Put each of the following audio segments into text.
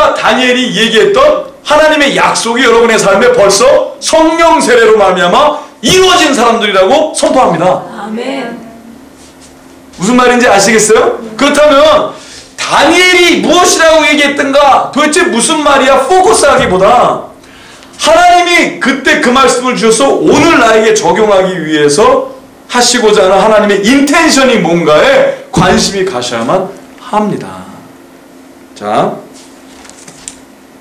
마리아가 다니엘이 얘기했던 하나님의 약속이 여러분의 삶에 벌써 성령 세례로 말미암아 이루어진 사람들이라고 선포합니다. 아멘. 무슨 말인지 아시겠어요? 그렇다면 다니엘이 무엇이라고 얘기했던가 도대체 무슨 말이야 포커스하기보다 하나님이 그때 그 말씀을 주셔서 오늘 나에게 적용하기 위해서 하시고자 하는 하나님의 인텐션이 뭔가에 관심이 가셔야만 합니다. 자,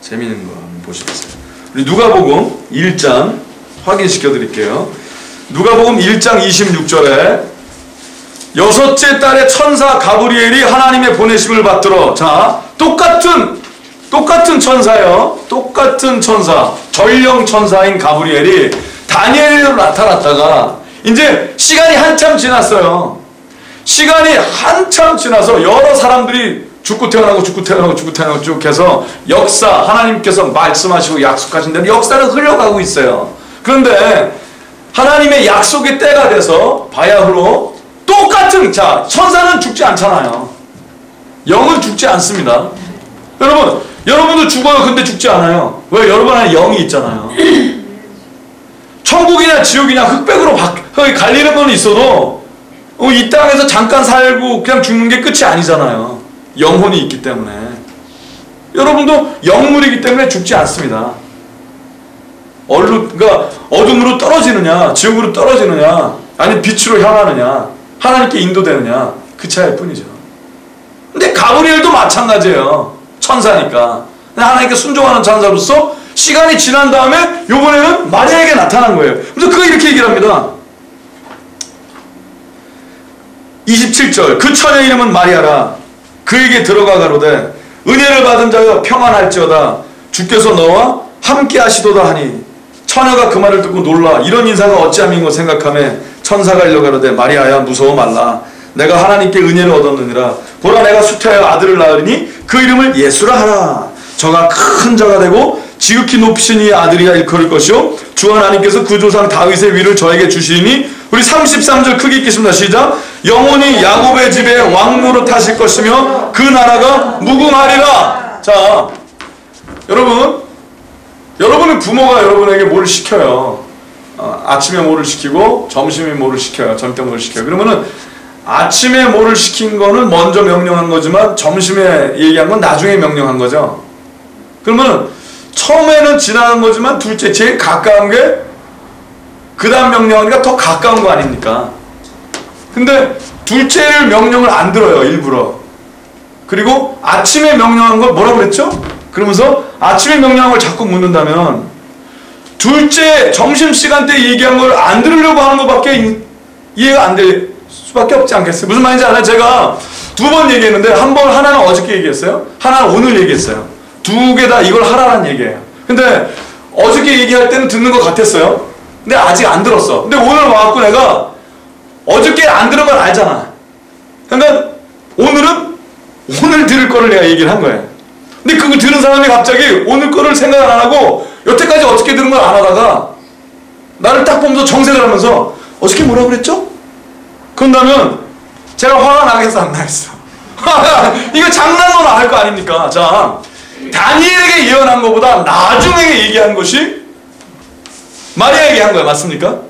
재미있는 거 한번 보시겠어요? 우리 누가복음 1장 확인시켜 드릴게요. 누가복음 1장 26절에 여섯째 달에 천사 가브리엘이 하나님의 보내심을 받들어, 자, 똑같은 천사요. 똑같은 천사, 전령 천사인 가브리엘이 다니엘로 나타났다가 이제 시간이 한참 지났어요. 시간이 한참 지나서 여러 사람들이 죽고 태어나고 쭉 해서 역사, 하나님께서 말씀하시고 약속하신 대로 역사는 흘러가고 있어요. 그런데 하나님의 약속의 때가 돼서 바야흐로 똑같은, 자, 천사는 죽지 않잖아요. 영은 죽지 않습니다. 여러분도 죽어요. 근데 죽지 않아요. 왜? 여러분 안에 영이 있잖아요. 천국이냐 지옥이냐 흑백으로 갈리는 건 있어도 이 땅에서 잠깐 살고 그냥 죽는 게 끝이 아니잖아요. 영혼이 있기 때문에. 여러분도 영물이기 때문에 죽지 않습니다. 그러니까 어둠으로 떨어지느냐 지옥으로 떨어지느냐 아니면 빛으로 향하느냐 하나님께 인도되느냐 그 차이일 뿐이죠. 근데 가브리엘도 마찬가지예요. 천사니까. 하나님께 순종하는 천사로서 시간이 지난 다음에 요번에는 마리아에게 나타난 거예요. 그래서 그가 이렇게 얘기를 합니다. 27절 그 처녀의 이름은 마리아라. 그에게 들어가 가로되 은혜를 받은 자여 평안할지어다. 주께서 너와 함께 하시도다 하니 처녀가 그 말을 듣고 놀라 이런 인사가 어찌함인고 생각하며 천사가 일러 가로되 마리아야 무서워 말라. 내가 하나님께 은혜를 얻었느니라. 보라 내가 수태하여 아들을 낳으리니 그 이름을 예수라 하라. 저가 큰 자가 되고 지극히 높으신 이의 아들이야 일컬을 것이요 주 하나님께서 그 조상 다윗의 위를 저에게 주시니 우리 33절 크게 읽겠습니다. 시작. 영원히 야곱의 집에 왕노릇 하실 것이며 그 나라가 무궁하리라. 자, 여러분의 부모가 여러분에게 뭐를 시켜요. 아침에 뭐를 시키고 점심에 뭐를 시켜요. 저녁 때 뭐를 시켜요. 그러면은 아침에 뭐를 시킨 거는 먼저 명령한 거지만 점심에 얘기한 건 나중에 명령한 거죠. 그러면 처음에는 지나간 거지만 둘째 제일 가까운 게 그 다음 명령하니까 더 가까운 거 아닙니까? 근데 둘째를 명령을 안 들어요. 일부러. 그리고 아침에 명령한 걸 뭐라고 그랬죠? 그러면서 아침에 명령한 걸 자꾸 묻는다면 둘째 점심시간 때 얘기한 걸 안 들으려고 하는 것밖에 이해가 안 될 수밖에 없지 않겠어요? 무슨 말인지 알아요? 제가 2번 얘기했는데 한 번 하나는 어저께 얘기했어요. 하나는 오늘 얘기했어요. 2개 다 이걸 하라는 얘기예요. 근데 어저께 얘기할 때는 듣는 것 같았어요. 근데 아직 안 들었어. 근데 오늘 와갖고 내가 어저께 안 들은 건 알잖아. 그러니까 오늘 들을 거를 내가 얘기를 한 거예요. 근데 그걸 들은 사람이 갑자기 오늘 거를 생각을 안 하고 여태까지 어저께 들은 걸 안 하다가 나를 딱 보면서 정색을 하면서 어저께 뭐라고 그랬죠? 그런다면 제가 화가 나겠어 안 나겠어? 이거 장난으로 안 할 거 아닙니까? 자, 다니엘에게 예언한 것보다 나중에 얘기한 것이 마리아에게 한 거예요. 맞습니까?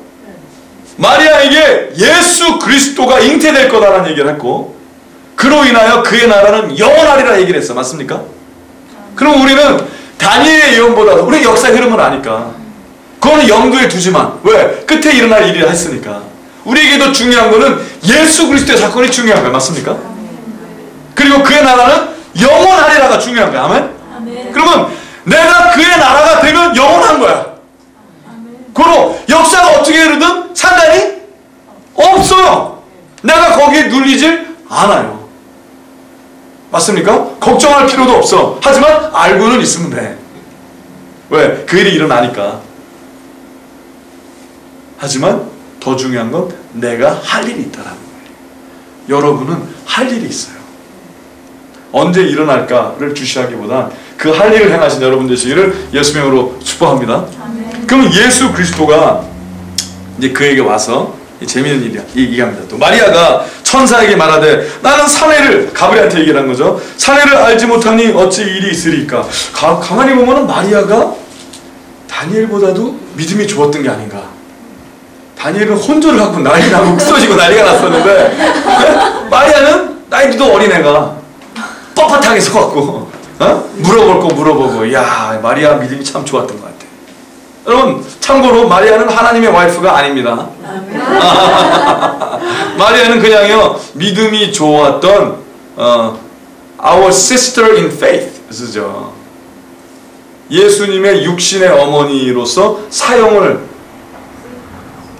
마리아에게 예수 그리스도가 잉태될 거다라는 얘기를 했고 그로 인하여 그의 나라는 영원하리라 얘기를 했어. 맞습니까? 그럼 우리는 다니엘의 예언보다도 우리 역사의 흐름을 아니까 그거는 염두에 두지만 왜? 끝에 일어날 일이라 했으니까 우리에게도 중요한 거는 예수 그리스도의 사건이 중요한 거예요. 맞습니까? 그리고 그의 나라는 영원하리라가 중요한 거야. 아멘? 아멘. 그러면 내가 그의 나라가 되면 영원한 거야. 그럼 역사가 어떻게 흐르든 상관이 없어요. 내가 거기에 눌리질 않아요. 맞습니까? 걱정할 필요도 없어. 하지만 알고는 있으면 돼. 왜? 그 일이 일어나니까. 하지만 더 중요한 건 내가 할 일이 있다라는 거예요. 여러분은 할 일이 있어요. 언제 일어날까를 주시하기보다 그 할 일을 행하신 여러분 되시기를 예수 명으로 축복합니다. 아멘. 그러면 예수 그리스도가 이제 그에게 와서 재미있는 일이야. 얘기합니다. 또 마리아가 천사에게 말하되 나는 사내를, 가브리엘한테 얘기를 한 거죠. 사내를 알지 못하니 어찌 일이 있으리까. 가만히 보면은 마리아가 다니엘보다도 믿음이 좋았던 게 아닌가. 다니엘은 혼조를 갖고 난리 나고 쓰러지고 난리가 났었는데 마리아는 나이도 어린애가 뻣뻣하게 서갖고 물어볼 거 물어보고, 야, 마리아 믿음이 참 좋았던 것 같아. 여러분, 참고로 마리아는 하나님의 와이프가 아닙니다. 마리아는 그냥요, 믿음이 좋았던 our sister in faith 쓰죠. 예수님의 육신의 어머니로서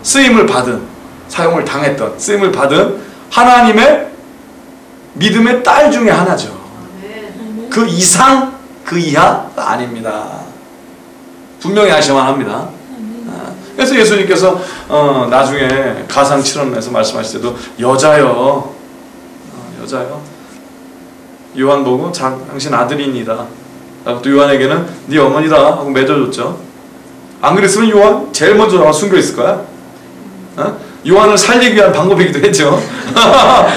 쓰임을 받은, 사용을 당했던, 쓰임을 받은 하나님의 믿음의 딸 중에 하나죠. 그 이상, 그 이하 아닙니다. 분명히 아셔야만 합니다. 그래서 예수님께서 나중에 가상칠언에서 말씀하실 때도 여자요, 여자요, 요한 보고 당신 아들이니다 라고 또 요한에게는 네 어머니다 하고 맺어줬죠. 안 그랬으면 요한 제일 먼저 나와 숨겨있을 거야. 요한을 살리기 위한 방법이기도 했죠.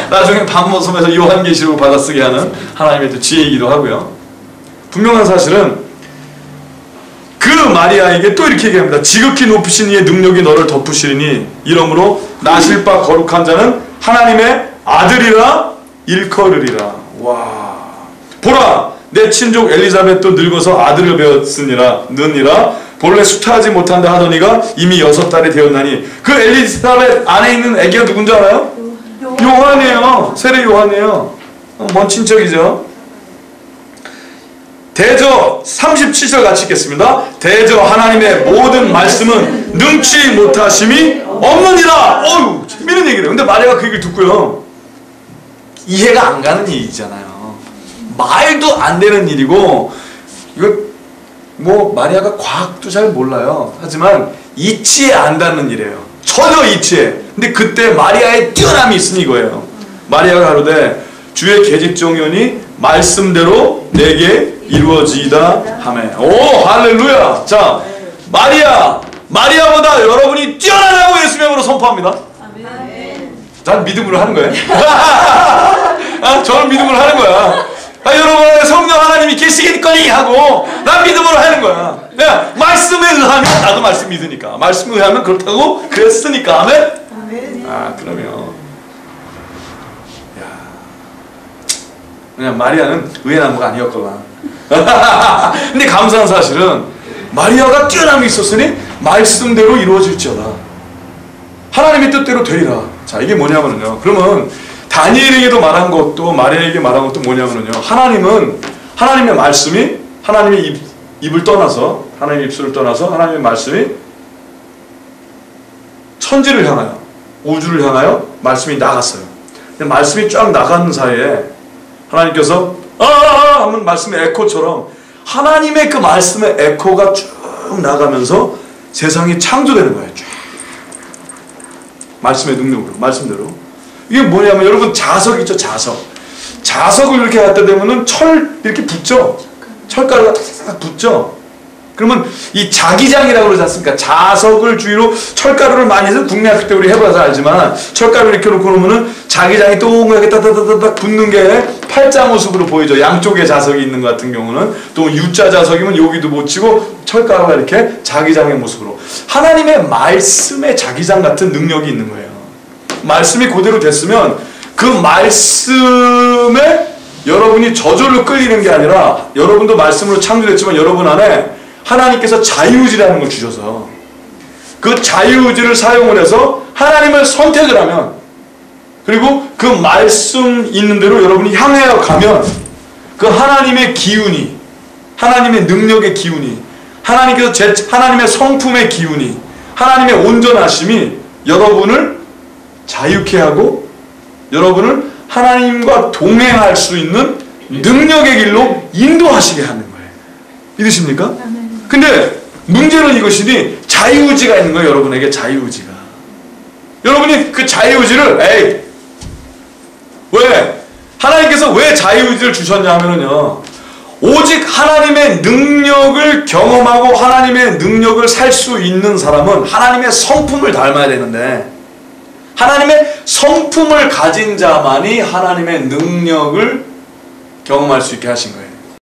나중에 밤모섬에서 요한계시록을 받아쓰게 하는 하나님의 또 지혜이기도 하고요. 분명한 사실은 그 마리아에게 또 이렇게 얘기합니다. 지극히 높으신 이의 능력이 너를 덮으시리니 이러므로 나실 바 거룩한 자는 하나님의 아들이라 일컬으리라. 와, 보라, 내 친족 엘리자벳도 늙어서 아들을 배었느니라. 본래 수타하지 못한다 하더니가 이미 6달이 되었나니. 그 엘리자벳 안에 있는 애기가 누군지 알아요? 요한이에요. 세례 요한이에요. 먼 친척이죠. 대저 37절 같이 읽겠습니다. 대저 하나님의 모든 말씀은 능치 못하심이 없느니라. 어휴, 재밌는 얘기래요. 근데 마리아가 그 얘기를 듣고요, 이해가 안 가는 얘기잖아요. 말도 안 되는 일이고, 이거 뭐 마리아가 과학도 잘 몰라요. 하지만 이치에 안 닿는 일이에요. 전혀 이치에. 근데 그때 마리아의 뛰어남이 있으니 이거예요. 마리아가 가로되 주의 계집종이오니 말씀대로 내게 이루어지이다 하매. 오, 할렐루야. 자, 마리아보다 여러분이 뛰어나다고 예수 이름으로 선포합니다. 난 믿음으로 하는 거예요. 저는 믿음으로 하는 거야. 여러분의 성령 하나님이 계시겠거니 하고 난 믿음으로 하는 거야. 말씀에 의하면 나도 말씀 믿으니까, 말씀에 의하면 그렇다고 그랬으니까. 아멘. 그러면 그냥 마리아는 의외나무가 아니었구나. 근데 감사한 사실은 마리아가 뛰어남이 있었으니 말씀대로 이루어질지어다. 하나님의 뜻대로 되리라. 자, 이게 뭐냐면요, 그러면 다니엘에게도 말한 것도 마리아에게 말한 것도 뭐냐면요, 하나님은 하나님의 말씀이, 하나님의 입을 떠나서, 하나님의 입술을 떠나서 하나님의 말씀이 천지를 향하여, 우주를 향하여 말씀이 나갔어요. 근데 말씀이 쫙 나가는 사이에 하나님께서 하면 말씀의 에코처럼 하나님의 그 말씀의 에코가 쭉 나가면서 세상이 창조되는 거예요. 쭉 말씀의 능력으로, 말씀대로. 이게 뭐냐면 여러분, 자석 있죠, 자석. 자석을 이렇게 갖다 대면은 이렇게 붙죠. 철가루가 탁탁 붙죠. 그러면 이 자기장이라고 그러지 않습니까? 자석을 주위로 철가루를 많이 해서 국내 학교 때 우리 해봐서 알지만, 철가루 이렇게 놓고 놓으면은 자기장이 동그랗게 따다다닥 붙는 게 팔자 모습으로 보이죠. 양쪽에 자석이 있는 것 같은 경우는. 또 U자 자석이면 여기도 못 치고 철가루가 이렇게 자기장의 모습으로. 하나님의 말씀의 자기장 같은 능력이 있는 거예요. 말씀이 그대로 됐으면 그 말씀에 여러분이 저절로 끌리는 게 아니라, 여러분도 말씀으로 창조됐지만 여러분 안에 하나님께서 자유의지라는 걸 주셔서 그 자유의지를 사용을 해서 하나님을 선택을 하면, 그리고 그 말씀 있는 대로 여러분이 향하여 가면 그 하나님의 기운이, 하나님의 능력의 기운이, 하나님의 성품의 기운이, 하나님의 온전하심이 여러분을 자유케 하고 여러분을 하나님과 동행할 수 있는 능력의 길로 인도하시게 하는 거예요. 믿으십니까? 근데 문제는 이것이니 자유의지가 있는 거예요. 여러분에게 자유의지가. 여러분이 그 자유의지를 왜? 하나님께서 왜 자유의지를 주셨냐 하면은요, 오직 하나님의 능력을 경험하고 하나님의 능력을 살 수 있는 사람은 하나님의 성품을 닮아야 되는데, 하나님의 성품을 가진 자만이 하나님의 능력을 경험할 수 있게 하신 거예요.